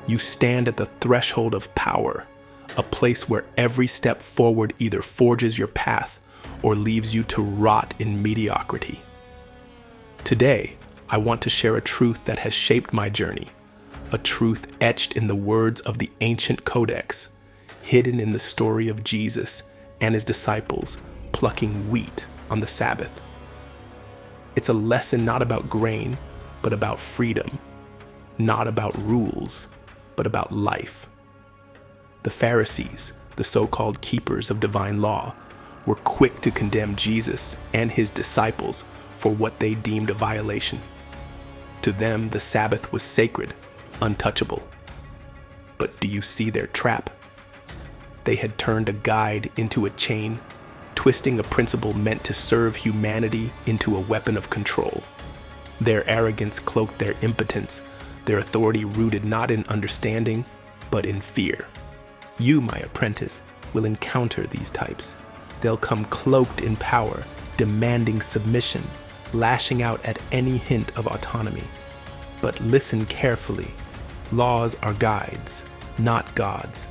You stand at the threshold of power, a place where every step forward either forges your path or leaves you to rot in mediocrity. Today, I want to share a truth that has shaped my journey, a truth etched in the words of the ancient codex, hidden in the story of Jesus and his disciples plucking wheat on the Sabbath. It's a lesson not about grain, but about freedom, not about rules, but about life. The Pharisees, the so-called keepers of divine law, were quick to condemn Jesus and his disciples for what they deemed a violation. To them, the Sabbath was sacred, untouchable. But do you see their trap? They had turned a guide into a chain, twisting a principle meant to serve humanity into a weapon of control. Their arrogance cloaked their impotence, their authority rooted not in understanding, but in fear. You, my apprentice, will encounter these types. They'll come cloaked in power, demanding submission, lashing out at any hint of autonomy. But listen carefully. Laws are guides, not gods.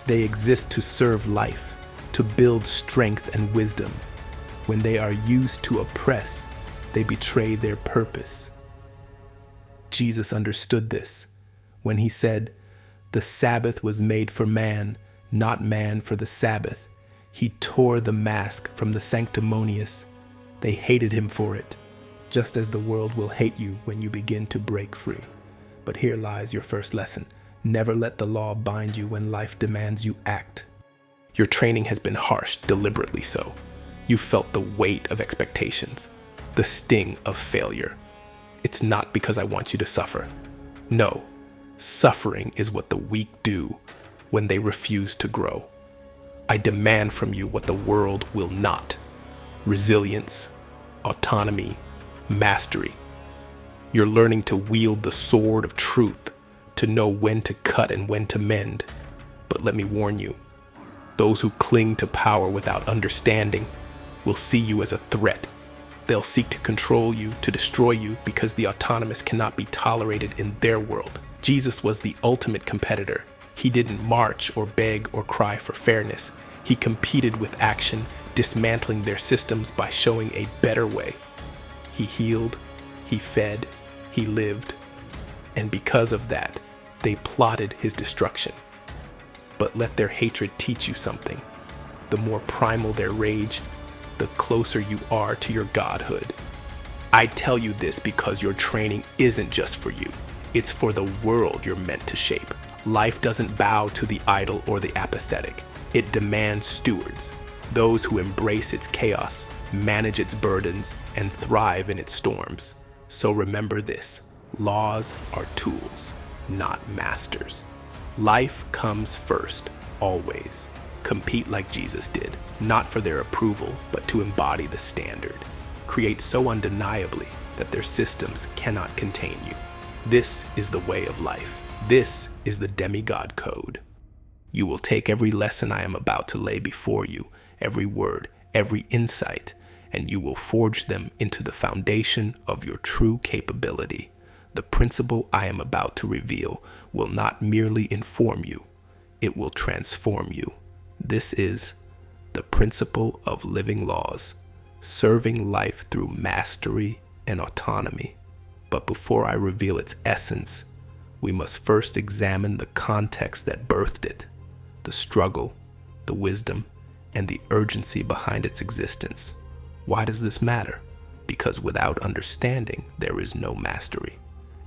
They exist to serve life, to build strength and wisdom. When they are used to oppress, they betray their purpose. Jesus understood this when he said, "The Sabbath was made for man, not man for the Sabbath." He tore the mask from the sanctimonious. They hated him for it, just as the world will hate you when you begin to break free. But here lies your first lesson. Never let the law bind you when life demands you act. Your training has been harsh, deliberately so. You felt the weight of expectations, the sting of failure. It's not because I want you to suffer. No, suffering is what the weak do when they refuse to grow. I demand from you what the world will not: resilience, autonomy, mastery. You're learning to wield the sword of truth, to know when to cut and when to mend. But let me warn you, those who cling to power without understanding will see you as a threat. They'll seek to control you, to destroy you, because the autonomous cannot be tolerated in their world. Jesus was the ultimate competitor. He didn't march or beg or cry for fairness. He competed with action, dismantling their systems by showing a better way. He healed, he fed, he lived, and because of that, they plotted his destruction. But let their hatred teach you something. The more primal their rage, the closer you are to your godhood. I tell you this because your training isn't just for you. It's for the world you're meant to shape. Life doesn't bow to the idle or the apathetic. It demands stewards, those who embrace its chaos, manage its burdens, and thrive in its storms. So remember this: laws are tools, not masters. Life comes first, always. Compete like Jesus did, not for their approval, but to embody the standard. Create so undeniably that their systems cannot contain you. This is the way of life. This is the Demigod code. You will take every lesson I am about to lay before you, every word, every insight, and you will forge them into the foundation of your true capability. The principle I am about to reveal will not merely inform you, it will transform you. This is the principle of living laws, serving life through mastery and autonomy. But before I reveal its essence, we must first examine the context that birthed it, the struggle, the wisdom, and the urgency behind its existence. Why does this matter? Because without understanding, there is no mastery,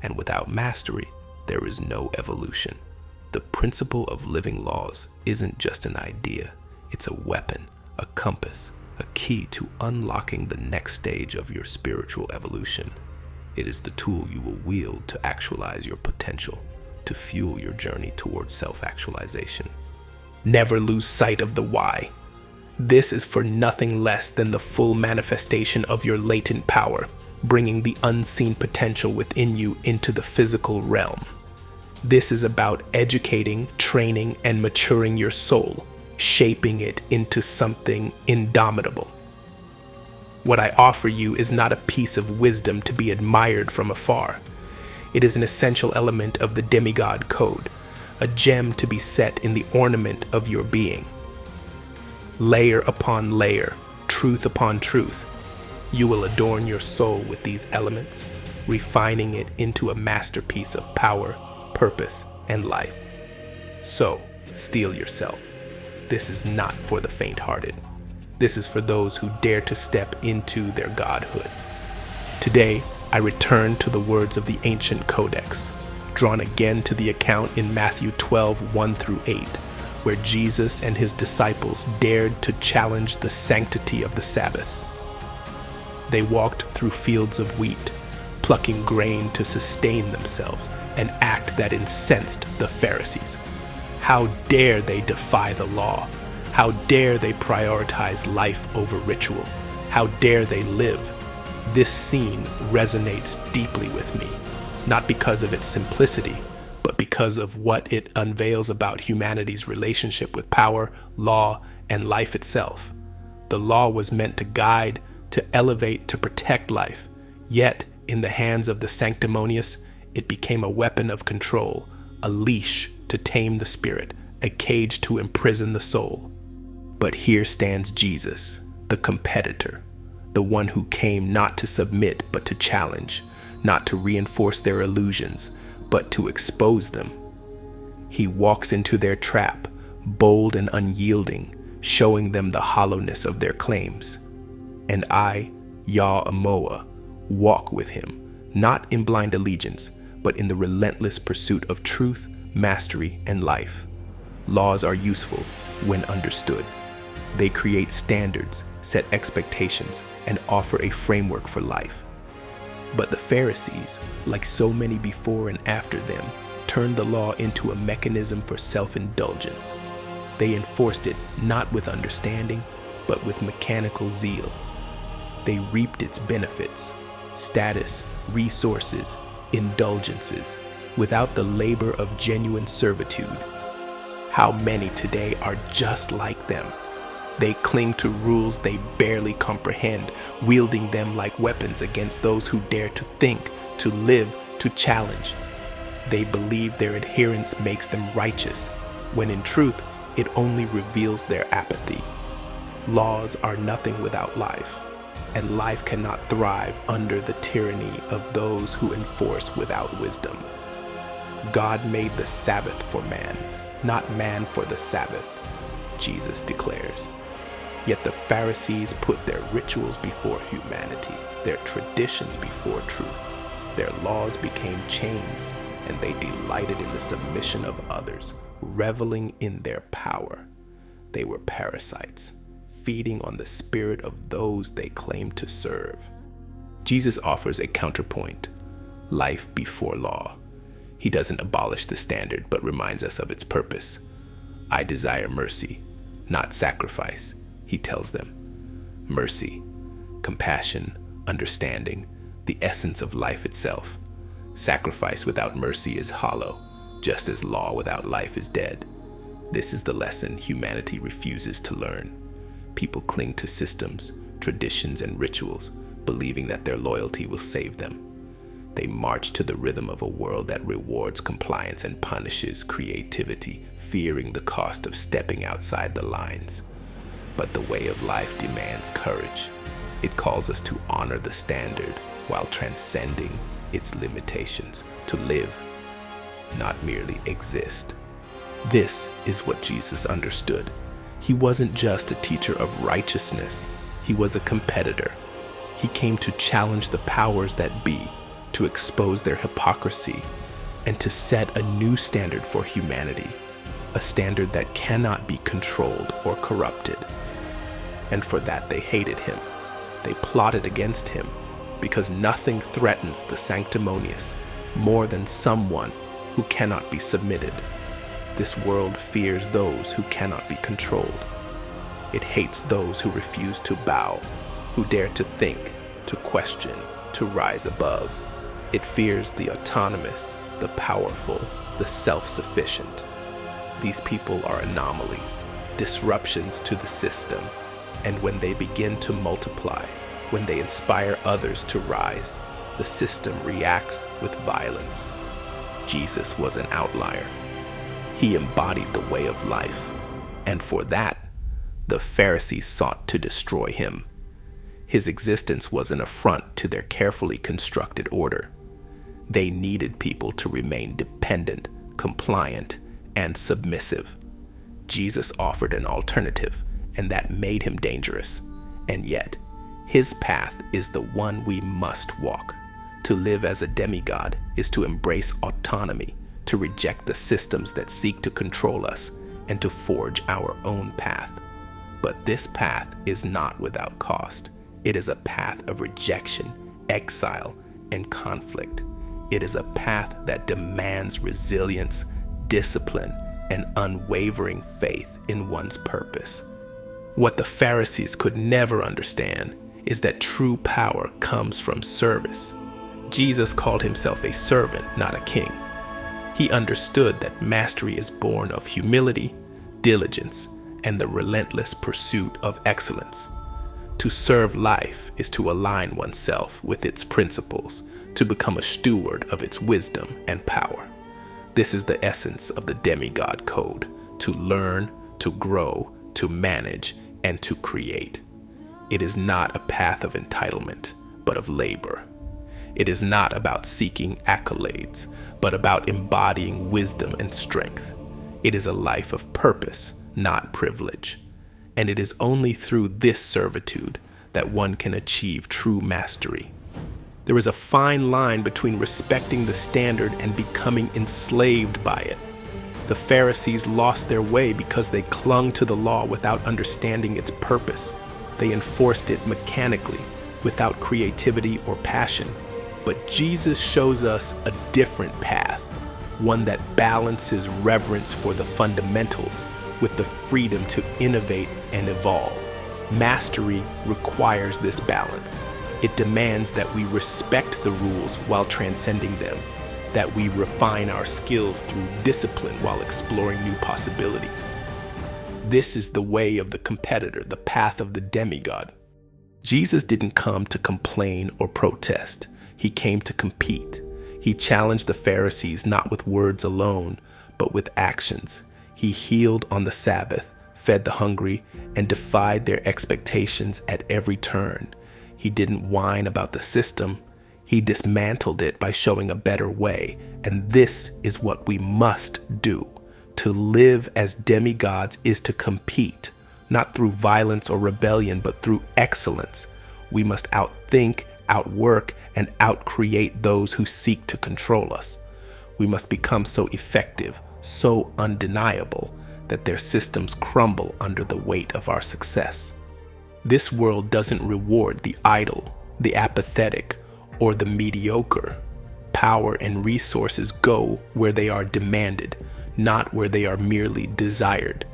and without mastery, there is no evolution. The principle of living laws isn't just an idea, it's a weapon, a compass, a key to unlocking the next stage of your spiritual evolution. It is the tool you will wield to actualize your potential, to fuel your journey towards self-actualization. Never lose sight of the why. This is for nothing less than the full manifestation of your latent power, bringing the unseen potential within you into the physical realm. This is about educating, training, and maturing your soul, shaping it into something indomitable. What I offer you is not a piece of wisdom to be admired from afar. It is an essential element of the Demigod code, a gem to be set in the ornament of your being. Layer upon layer, truth upon truth, you will adorn your soul with these elements, refining it into a masterpiece of power, purpose, and life. So, steel yourself. This is not for the faint-hearted. This is for those who dare to step into their godhood. Today, I return to the words of the ancient codex, drawn again to the account in Matthew 12:1-8, where Jesus and his disciples dared to challenge the sanctity of the Sabbath. They walked through fields of wheat, plucking grain to sustain themselves, an act that incensed the Pharisees. How dare they defy the law? How dare they prioritize life over ritual? How dare they live? This scene resonates deeply with me, not because of its simplicity, but because of what it unveils about humanity's relationship with power, law, and life itself. The law was meant to guide, to elevate, to protect life. Yet, in the hands of the sanctimonious, it became a weapon of control, a leash to tame the spirit, a cage to imprison the soul. But here stands Jesus, the competitor, the one who came not to submit but to challenge, not to reinforce their illusions, but to expose them. He walks into their trap, bold and unyielding, showing them the hollowness of their claims. And I, Yaw Amoah, walk with him, not in blind allegiance, but in the relentless pursuit of truth, mastery, and life. Laws are useful when understood. They create standards, set expectations, and offer a framework for life. But the Pharisees, like so many before and after them, turned the law into a mechanism for self-indulgence. They enforced it not with understanding, but with mechanical zeal. They reaped its benefits, status, resources, indulgences, without the labor of genuine servitude. How many today are just like them? They cling to rules they barely comprehend, wielding them like weapons against those who dare to think, to live, to challenge. They believe their adherence makes them righteous, when in truth, it only reveals their apathy. Laws are nothing without life, and life cannot thrive under the tyranny of those who enforce without wisdom. God made the Sabbath for man, not man for the Sabbath, Jesus declares. Yet the Pharisees put their rituals before humanity, their traditions before truth. Their laws became chains, and they delighted in the submission of others, reveling in their power. They were parasites, feeding on the spirit of those they claimed to serve. Jesus offers a counterpoint: life before law. He doesn't abolish the standard, but reminds us of its purpose. I desire mercy, not sacrifice, he tells them. Mercy, compassion, understanding, the essence of life itself. Sacrifice without mercy is hollow, just as law without life is dead. This is the lesson humanity refuses to learn. People cling to systems, traditions, and rituals, believing that their loyalty will save them. They march to the rhythm of a world that rewards compliance and punishes creativity, fearing the cost of stepping outside the lines. But the way of life demands courage. It calls us to honor the standard while transcending its limitations, to live, not merely exist. This is what Jesus understood. He wasn't just a teacher of righteousness, he was a competitor. He came to challenge the powers that be, to expose their hypocrisy, and to set a new standard for humanity, a standard that cannot be controlled or corrupted. And for that they hated him. They plotted against him, because nothing threatens the sanctimonious more than someone who cannot be submitted. This world fears those who cannot be controlled. It hates those who refuse to bow, who dare to think, to question, to rise above. It fears the autonomous, the powerful, the self-sufficient. These people are anomalies, disruptions to the system, and when they begin to multiply, when they inspire others to rise, the system reacts with violence. Jesus was an outlier. He embodied the way of life, and for that, the Pharisees sought to destroy him. His existence was an affront to their carefully constructed order. They needed people to remain dependent, compliant, and submissive. Jesus offered an alternative, and that made him dangerous. And yet, his path is the one we must walk. To live as a demigod is to embrace autonomy, to reject the systems that seek to control us, and to forge our own path. But this path is not without cost. It is a path of rejection, exile, and conflict. It is a path that demands resilience, discipline, and unwavering faith in one's purpose. What the Pharisees could never understand is that true power comes from service. Jesus called himself a servant, not a king. He understood that mastery is born of humility, diligence, and the relentless pursuit of excellence. To serve life is to align oneself with its principles, to become a steward of its wisdom and power. This is the essence of the Demigod code: to learn, to grow, to manage, and to create. It is not a path of entitlement, but of labor. It is not about seeking accolades, but about embodying wisdom and strength. It is a life of purpose, not privilege. And it is only through this servitude that one can achieve true mastery. There is a fine line between respecting the standard and becoming enslaved by it. The Pharisees lost their way because they clung to the law without understanding its purpose. They enforced it mechanically, without creativity or passion. But Jesus shows us a different path, one that balances reverence for the fundamentals with the freedom to innovate and evolve. Mastery requires this balance. It demands that we respect the rules while transcending them, that we refine our skills through discipline while exploring new possibilities. This is the way of the competitor, the path of the demigod. Jesus didn't come to complain or protest. He came to compete. He challenged the Pharisees not with words alone, but with actions. He healed on the Sabbath, fed the hungry, and defied their expectations at every turn. He didn't whine about the system. He dismantled it by showing a better way. And this is what we must do. To live as demigods is to compete, not through violence or rebellion, but through excellence. We must outthink, outwork, and outcreate those who seek to control us. We must become so effective, so undeniable, that their systems crumble under the weight of our success. This world doesn't reward the idle, the apathetic, or the mediocre. Power and resources go where they are demanded, not where they are merely desired.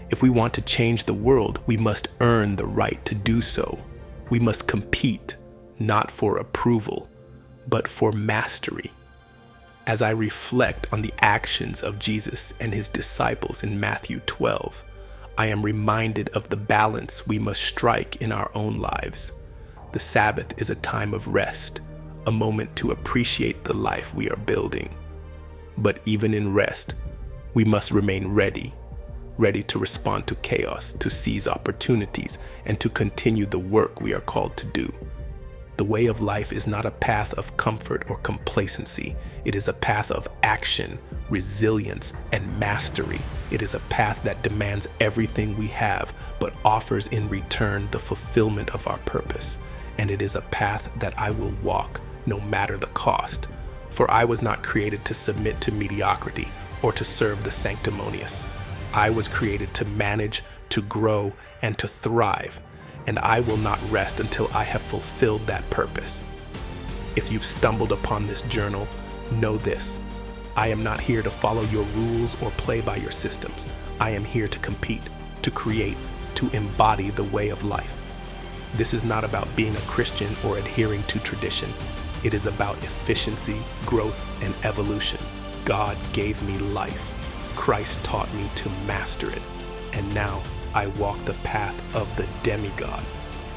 If we want to change the world, we must earn the right to do so. We must compete, not for approval, but for mastery. As I reflect on the actions of Jesus and his disciples in Matthew 12, I am reminded of the balance we must strike in our own lives. The Sabbath is a time of rest, a moment to appreciate the life we are building. But even in rest, we must remain ready to respond to chaos, to seize opportunities, and to continue the work we are called to do. The way of life is not a path of comfort or complacency. It is a path of action, resilience, and mastery. It is a path that demands everything we have, but offers in return the fulfillment of our purpose. And it is a path that I will walk, no matter the cost. For I was not created to submit to mediocrity or to serve the sanctimonious. I was created to manage, to grow, and to thrive. And I will not rest until I have fulfilled that purpose. If you've stumbled upon this journal, know this: I am not here to follow your rules or play by your systems. I am here to compete, to create, to embody the way of life. This is not about being a Christian or adhering to tradition. It is about efficiency, growth, and evolution. God gave me life. Christ taught me to master it. And now I walk the path of the demigod,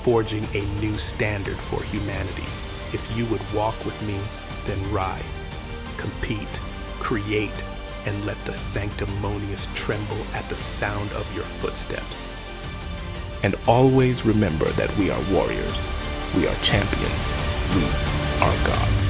forging a new standard for humanity. If you would walk with me, then rise, compete, create, and let the sanctimonious tremble at the sound of your footsteps. And always remember that we are warriors, we are champions, we are gods.